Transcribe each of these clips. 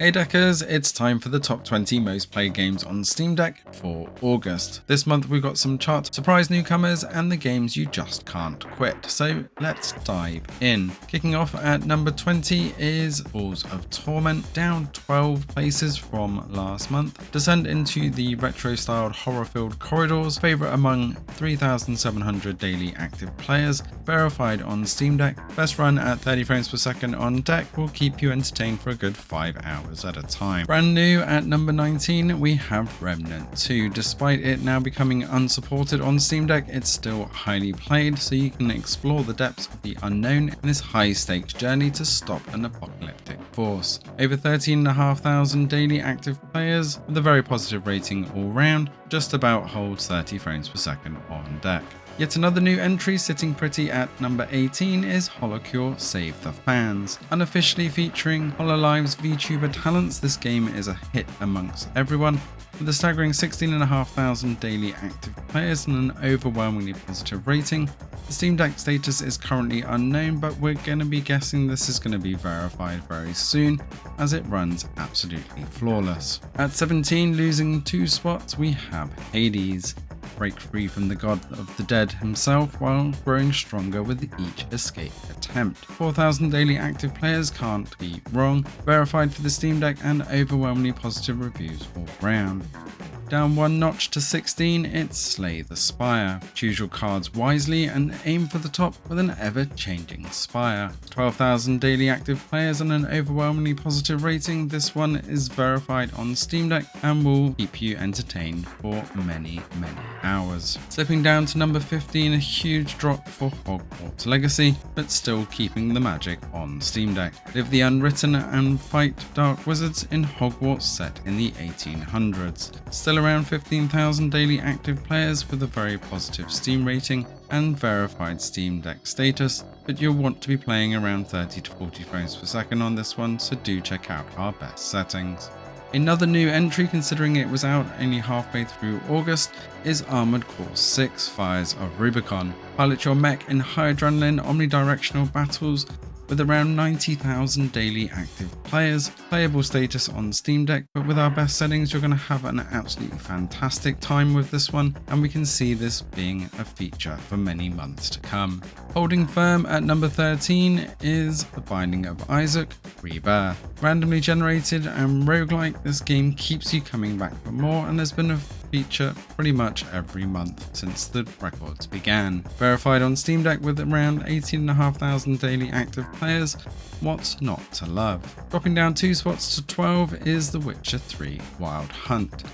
Hey Deckers, it's time for the top 20 most played games on Steam Deck for August. This month we've got some chart surprise newcomers and the games you just can't quit, so let's dive in. Kicking off at number 20 is Balls of Torment, down 12 places from last month. Descend into the retro-styled horror-filled corridors, favourite among 3,700 daily active players, verified on Steam Deck. Best run at 30 frames per second on deck will keep you entertained for a good 5 hours at a time. Brand new at number 19 we have Remnant 2. Despite it now becoming unsupported on Steam Deck, it's still highly played, so you can explore the depths of the unknown in this high stakes journey to stop an apocalyptic force. Over 13,500 daily active players with a very positive rating all round, just about holds 30 frames per second on deck. Yet another new entry sitting pretty at number 18 is Holocure Save the Fans. Unofficially featuring HoloLive's VTuber talents, this game is a hit amongst everyone, with a staggering 16,500 daily active players and an overwhelmingly positive rating. The Steam Deck status is currently unknown, but we're going to be guessing this is going to be verified very soon, as it runs absolutely flawless. At 17, losing 2 spots, we have Hades. Break free from the god of the dead himself while growing stronger with each escape attempt. 4,000 daily active players can't be wrong, verified for the Steam Deck and overwhelmingly positive reviews all round. Down 1 notch to 16, it's Slay the Spire. Choose your cards wisely and aim for the top with an ever-changing Spire. 12,000 daily active players and an overwhelmingly positive rating. This one is verified on Steam Deck and will keep you entertained for many hours. Slipping down to number 15, a huge drop for Hogwarts Legacy, but still keeping the magic on Steam Deck. Live the unwritten and fight dark wizards in Hogwarts set in the 1800s. Still around 15,000 daily active players with a very positive Steam rating and verified Steam Deck status, but you'll want to be playing around 30 to 40 frames per second on this one, so do check out our best settings. Another new entry, considering it was out only halfway through August, is Armored Core 6 Fires of Rubicon. Pilot your mech in high adrenaline omnidirectional battles with around 90,000 daily active players. Playable status on Steam Deck, but with our best settings you're going to have an absolutely fantastic time with this one, and we can see this being a feature for many months to come. Holding firm at number 13 is The Binding of Isaac Rebirth. Randomly generated and roguelike, this game keeps you coming back for more and has been a feature pretty much every month since the records began. Verified on Steam Deck with around 18,500 daily active players, what's not to love? Dropping down 2 spots to 12 is The Witcher 3 Wild Hunt.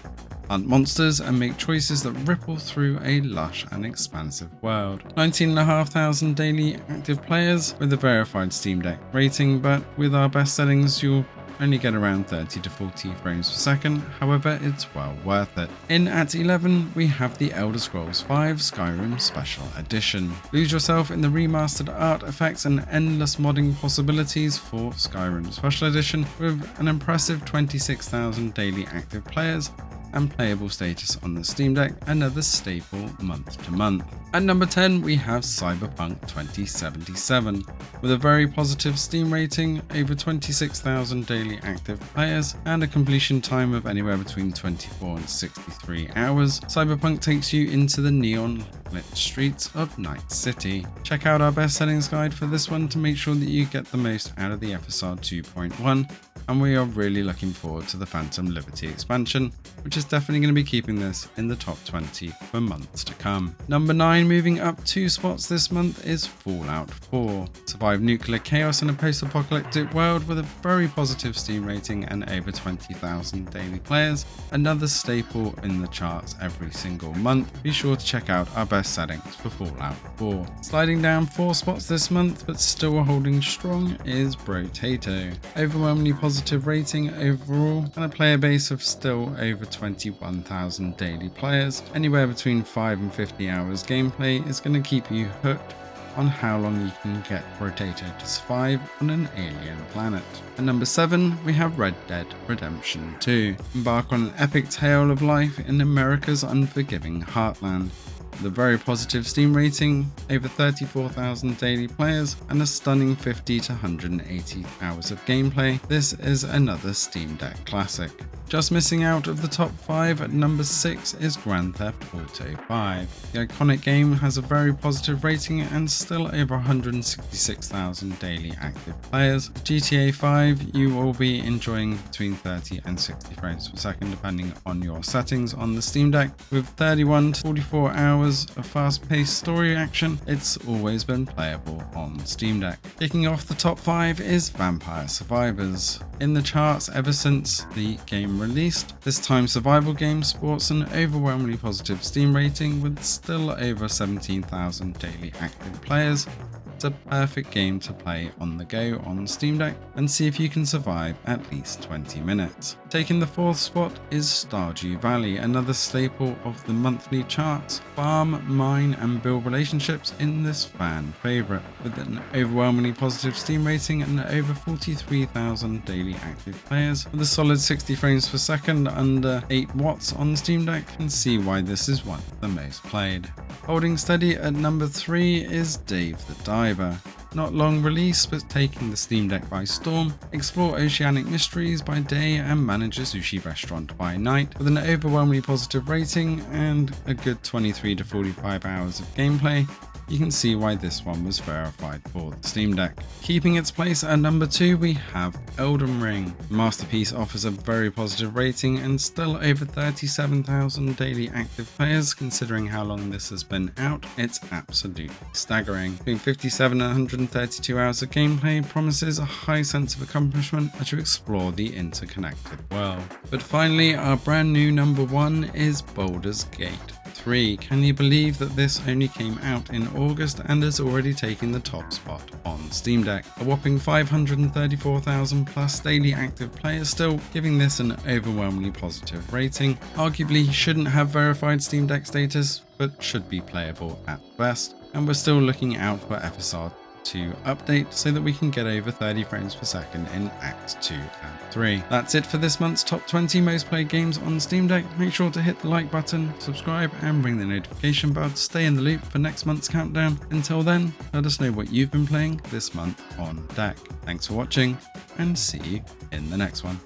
Hunt monsters and make choices that ripple through a lush and expansive world. 19,500 daily active players with a verified Steam Deck rating, but with our best settings you'll only get around 30 to 40 frames per second, however it's well worth it. In at 11 we have the Elder Scrolls V Skyrim Special Edition. Lose yourself in the remastered art effects and endless modding possibilities for Skyrim Special Edition with an impressive 26,000 daily active players and playable status on the Steam Deck, another staple month to month. At number 10 we have Cyberpunk 2077. With a very positive Steam rating, over 26,000 daily active players and a completion time of anywhere between 24 and 63 hours, Cyberpunk takes you into the neon lit streets of Night City. Check out our best settings guide for this one to make sure that you get the most out of the FSR 2.1, and we are really looking forward to the Phantom Liberty expansion, which is definitely going to be keeping this in the top 20 for months to come. Number 9, moving up 2 spots this month, is Fallout 4. Survive nuclear chaos in a post-apocalyptic world with a very positive Steam rating and over 20,000 daily players, another staple in the charts every single month. Be sure to check out our best settings for Fallout 4. Sliding down 4 spots this month but still holding strong is Brotato. Overwhelmingly positive rating overall and a player base of still over 21,000 daily players. Anywhere between 5 and 50 hours gameplay is going to keep you hooked on how long you can get Brotato to survive on an alien planet. At number 7 we have Red Dead Redemption 2. Embark on an epic tale of life in America's unforgiving heartland. With a very positive Steam rating, over 34,000 daily players, and a stunning 50 to 180 hours of gameplay, this is another Steam Deck classic. Just missing out of the top 5 at number 6 is Grand Theft Auto 5. The iconic game has a very positive rating and still over 166,000 daily active players. GTA 5 you will be enjoying between 30 and 60 frames per second depending on your settings on the Steam Deck. With 31 to 44 hours of fast-paced story action, it's always been playable on Steam Deck. Kicking off the top 5 is Vampire Survivors. In the charts ever since the game released, this time survival game sports an overwhelmingly positive Steam rating with still over 17,000 daily active players. It's a perfect game to play on the go on Steam Deck and see if you can survive at least 20 minutes. Taking the 4th spot is Stardew Valley, another staple of the monthly charts. Farm, mine and build relationships in this fan favourite, with an overwhelmingly positive Steam rating and over 43,000 daily active players. With a solid 60 frames per second under 8 watts on Steam Deck, and see why this is one of the most played. Holding steady at number 3 is Dave the Diver. Not long release, but taking the Steam Deck by storm, explore oceanic mysteries by day and manage a sushi restaurant by night. With an overwhelmingly positive rating and a good 23 to 45 hours of gameplay, you can see why this one was verified for the Steam Deck. Keeping its place at number 2, we have Elden Ring. Masterpiece offers a very positive rating and still over 37,000 daily active players. Considering how long this has been out, it's absolutely staggering. Between 57 and 132 hours of gameplay promises a high sense of accomplishment as you explore the interconnected world. But finally, our brand new number 1 is Baldur's Gate 3. Can you believe that this only came out in August and has already taken the top spot on Steam Deck? A whopping 534,000 plus daily active players, still giving this an overwhelmingly positive rating. Arguably shouldn't have verified Steam Deck status, but should be playable at best. And we're still looking out for FSR to update so that we can get over 30 frames per second in Acts 2 and 3. That's it for this month's top 20 most played games on Steam Deck. Make sure to hit the like button, subscribe and ring the notification bell to stay in the loop for next month's countdown. Until then, let us know what you've been playing this month on deck. Thanks for watching and see you in the next one.